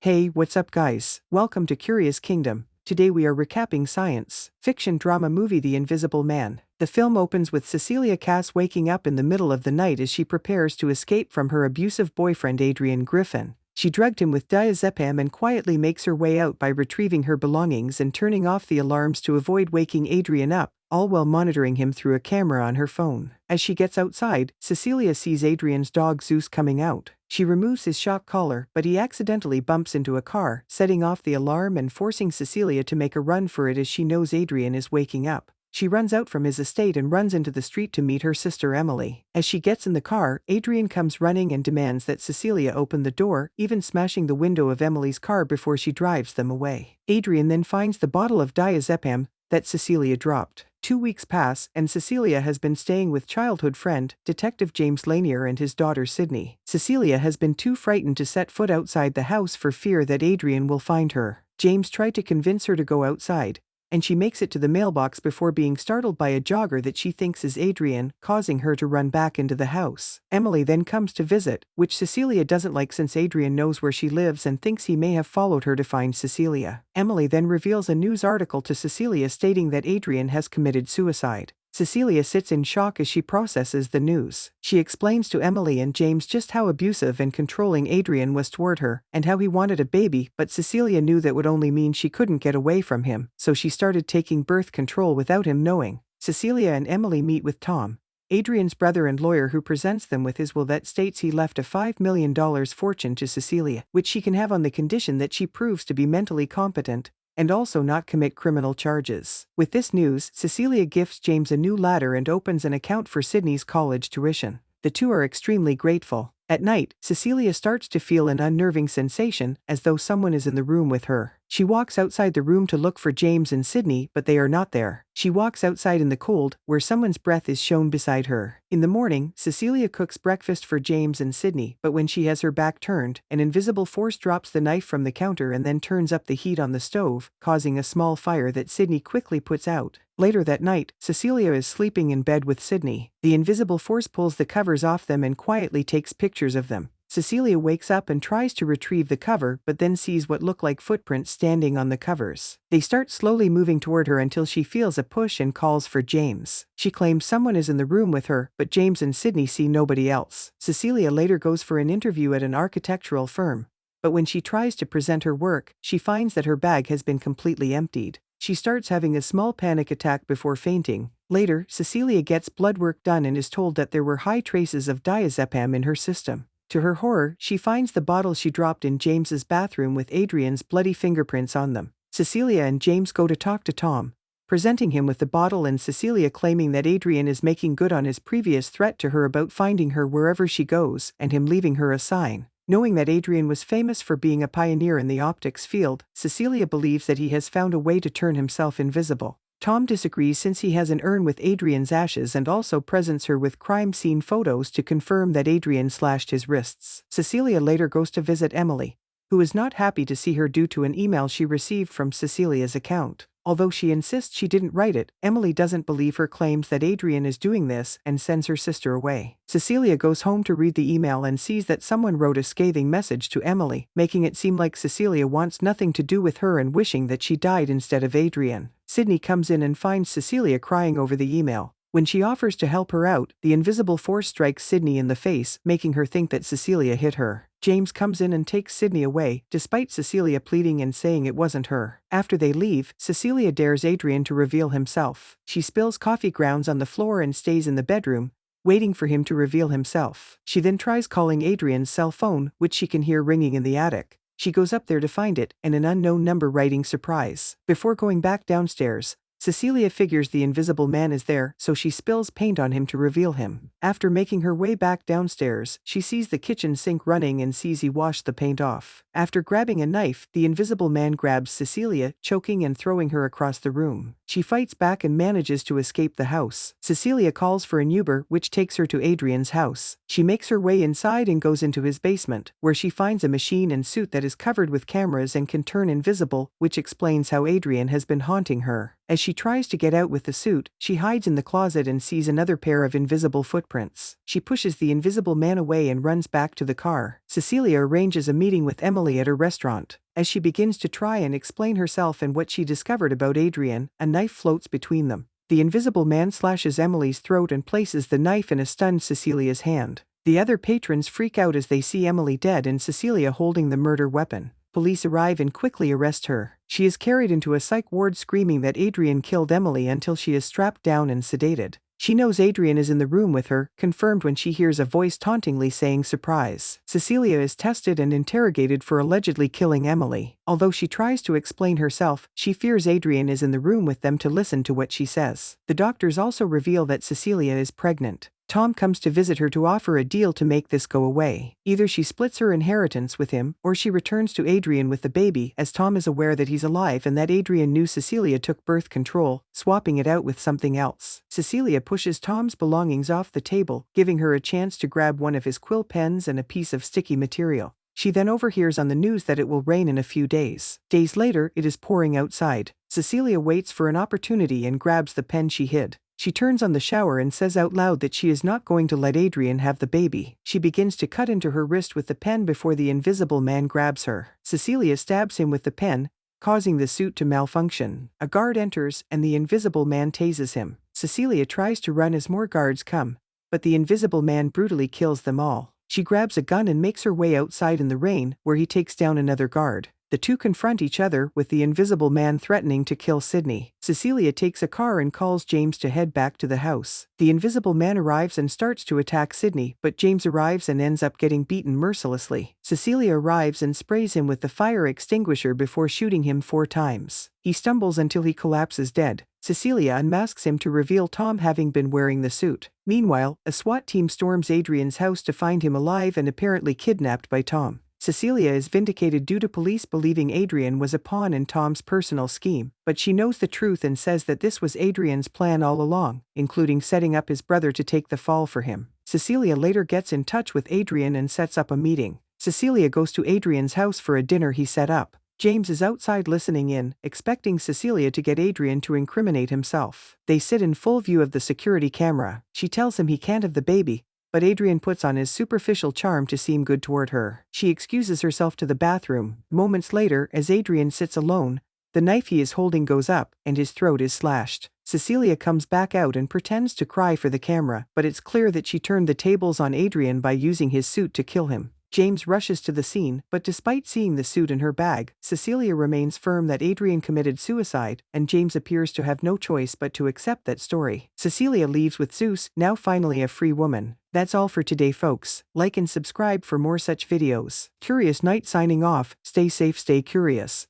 Hey, what's up guys? Welcome to Curious Kingdom. Today we are recapping science fiction drama movie The Invisible Man. The film opens with Cecilia Cass waking up in the middle of the night as she prepares to escape from her abusive boyfriend Adrian Griffin. She drugged him with diazepam and quietly makes her way out by retrieving her belongings and turning off the alarms to avoid waking Adrian up, all while monitoring him through a camera on her phone. As she gets outside, Cecilia sees Adrian's dog Zeus coming out. She removes his shock collar, but he accidentally bumps into a car, setting off the alarm and forcing Cecilia to make a run for it as she knows Adrian is waking up. She runs out from his estate and runs into the street to meet her sister Emily. As she gets in the car, Adrian comes running and demands that Cecilia open the door, even smashing the window of Emily's car before she drives them away. Adrian then finds the bottle of diazepam that Cecilia dropped. 2 weeks pass, and Cecilia has been staying with childhood friend, Detective James Lanier and his daughter Sydney. Cecilia has been too frightened to set foot outside the house for fear that Adrian will find her. James tried to convince her to go outside, and she makes it to the mailbox before being startled by a jogger that she thinks is Adrian, causing her to run back into the house. Emily then comes to visit, which Cecilia doesn't like since Adrian knows where she lives and thinks he may have followed her to find Cecilia. Emily then reveals a news article to Cecilia stating that Adrian has committed suicide. Cecilia sits in shock as she processes the news. She explains to Emily and James just how abusive and controlling Adrian was toward her, and how he wanted a baby, but Cecilia knew that would only mean she couldn't get away from him, so she started taking birth control without him knowing. Cecilia and Emily meet with Tom, Adrian's brother and lawyer, who presents them with his will that states he left a $5 million fortune to Cecilia, which she can have on the condition that she proves to be mentally competent and also not commit criminal charges. With this news, Cecilia gifts James a new ladder and opens an account for Sydney's college tuition. The two are extremely grateful. At night, Cecilia starts to feel an unnerving sensation, as though someone is in the room with her. She walks outside the room to look for James and Sydney, but they are not there. She walks outside in the cold, where someone's breath is shown beside her. In the morning, Cecilia cooks breakfast for James and Sydney, but when she has her back turned, an invisible force drops the knife from the counter and then turns up the heat on the stove, causing a small fire that Sydney quickly puts out. Later that night, Cecilia is sleeping in bed with Sydney. The invisible force pulls the covers off them and quietly takes pictures of them. Cecilia wakes up and tries to retrieve the cover, but then sees what look like footprints standing on the covers. They start slowly moving toward her until she feels a push and calls for James. She claims someone is in the room with her, but James and Sydney see nobody else. Cecilia later goes for an interview at an architectural firm, but when she tries to present her work, she finds that her bag has been completely emptied. She starts having a small panic attack before fainting. Later, Cecilia gets blood work done and is told that there were high traces of diazepam in her system. To her horror, she finds the bottle she dropped in James's bathroom with Adrian's bloody fingerprints on them. Cecilia and James go to talk to Tom, presenting him with the bottle, and Cecilia claiming that Adrian is making good on his previous threat to her about finding her wherever she goes and him leaving her a sign. Knowing that Adrian was famous for being a pioneer in the optics field, Cecilia believes that he has found a way to turn himself invisible. Tom disagrees since he has an urn with Adrian's ashes and also presents her with crime scene photos to confirm that Adrian slashed his wrists. Cecilia later goes to visit Emily, who is not happy to see her due to an email she received from Cecilia's account. Although she insists she didn't write it, Emily doesn't believe her claims that Adrian is doing this and sends her sister away. Cecilia goes home to read the email and sees that someone wrote a scathing message to Emily, making it seem like Cecilia wants nothing to do with her and wishing that she died instead of Adrian. Sydney comes in and finds Cecilia crying over the email. When she offers to help her out, the invisible force strikes Sydney in the face, making her think that Cecilia hit her. James comes in and takes Sydney away, despite Cecilia pleading and saying it wasn't her. After they leave, Cecilia dares Adrian to reveal himself. She spills coffee grounds on the floor and stays in the bedroom, waiting for him to reveal himself. She then tries calling Adrian's cell phone, which she can hear ringing in the attic. She goes up there to find it, and an unknown number writing surprise. Before going back downstairs, Cecilia figures the invisible man is there, so she spills paint on him to reveal him. After making her way back downstairs, she sees the kitchen sink running and sees he washed the paint off. After grabbing a knife, the invisible man grabs Cecilia, choking and throwing her across the room. She fights back and manages to escape the house. Cecilia calls for an Uber, which takes her to Adrian's house. She makes her way inside and goes into his basement, where she finds a machine and suit that is covered with cameras and can turn invisible, which explains how Adrian has been haunting her. As she tries to get out with the suit, she hides in the closet and sees another pair of invisible footprints. She pushes the invisible man away and runs back to the car. Cecilia arranges a meeting with Emily at her restaurant. As she begins to try and explain herself and what she discovered about Adrian, a knife floats between them. The invisible man slashes Emily's throat and places the knife in a stunned Cecilia's hand. The other patrons freak out as they see Emily dead and Cecilia holding the murder weapon. Police arrive and quickly arrest her. She is carried into a psych ward screaming that Adrian killed Emily until she is strapped down and sedated. She knows Adrian is in the room with her, confirmed when she hears a voice tauntingly saying surprise. Cecilia is tested and interrogated for allegedly killing Emily. Although she tries to explain herself, she fears Adrian is in the room with them to listen to what she says. The doctors also reveal that Cecilia is pregnant. Tom comes to visit her to offer a deal to make this go away. Either she splits her inheritance with him, or she returns to Adrian with the baby, as Tom is aware that he's alive and that Adrian knew Cecilia took birth control, swapping it out with something else. Cecilia pushes Tom's belongings off the table, giving her a chance to grab one of his quill pens and a piece of sticky material. She then overhears on the news that it will rain in a few days. Days later, it is pouring outside. Cecilia waits for an opportunity and grabs the pen she hid. She turns on the shower and says out loud that she is not going to let Adrian have the baby. She begins to cut into her wrist with the pen before the invisible man grabs her. Cecilia stabs him with the pen, causing the suit to malfunction. A guard enters, and the invisible man tases him. Cecilia tries to run as more guards come, but the invisible man brutally kills them all. She grabs a gun and makes her way outside in the rain, where he takes down another guard. The two confront each other, with the invisible man threatening to kill Sydney. Cecilia takes a car and calls James to head back to the house. The invisible man arrives and starts to attack Sydney, but James arrives and ends up getting beaten mercilessly. Cecilia arrives and sprays him with the fire extinguisher before shooting him 4 times. He stumbles until he collapses dead. Cecilia unmasks him to reveal Tom having been wearing the suit. Meanwhile, a SWAT team storms Adrian's house to find him alive and apparently kidnapped by Tom. Cecilia is vindicated due to police believing Adrian was a pawn in Tom's personal scheme, but she knows the truth and says that this was Adrian's plan all along, including setting up his brother to take the fall for him. Cecilia later gets in touch with Adrian and sets up a meeting. Cecilia goes to Adrian's house for a dinner he set up. James is outside listening in, expecting Cecilia to get Adrian to incriminate himself. They sit in full view of the security camera. She tells him he can't have the baby, but Adrian puts on his superficial charm to seem good toward her. She excuses herself to the bathroom. Moments later, as Adrian sits alone, the knife he is holding goes up, and his throat is slashed. Cecilia comes back out and pretends to cry for the camera, but it's clear that she turned the tables on Adrian by using his suit to kill him. James rushes to the scene, but despite seeing the suit in her bag, Cecilia remains firm that Adrian committed suicide, and James appears to have no choice but to accept that story. Cecilia leaves with Zeus, now finally a free woman. That's all for today, folks. Like and subscribe for more such videos. Curious Knight signing off. Stay safe, stay curious.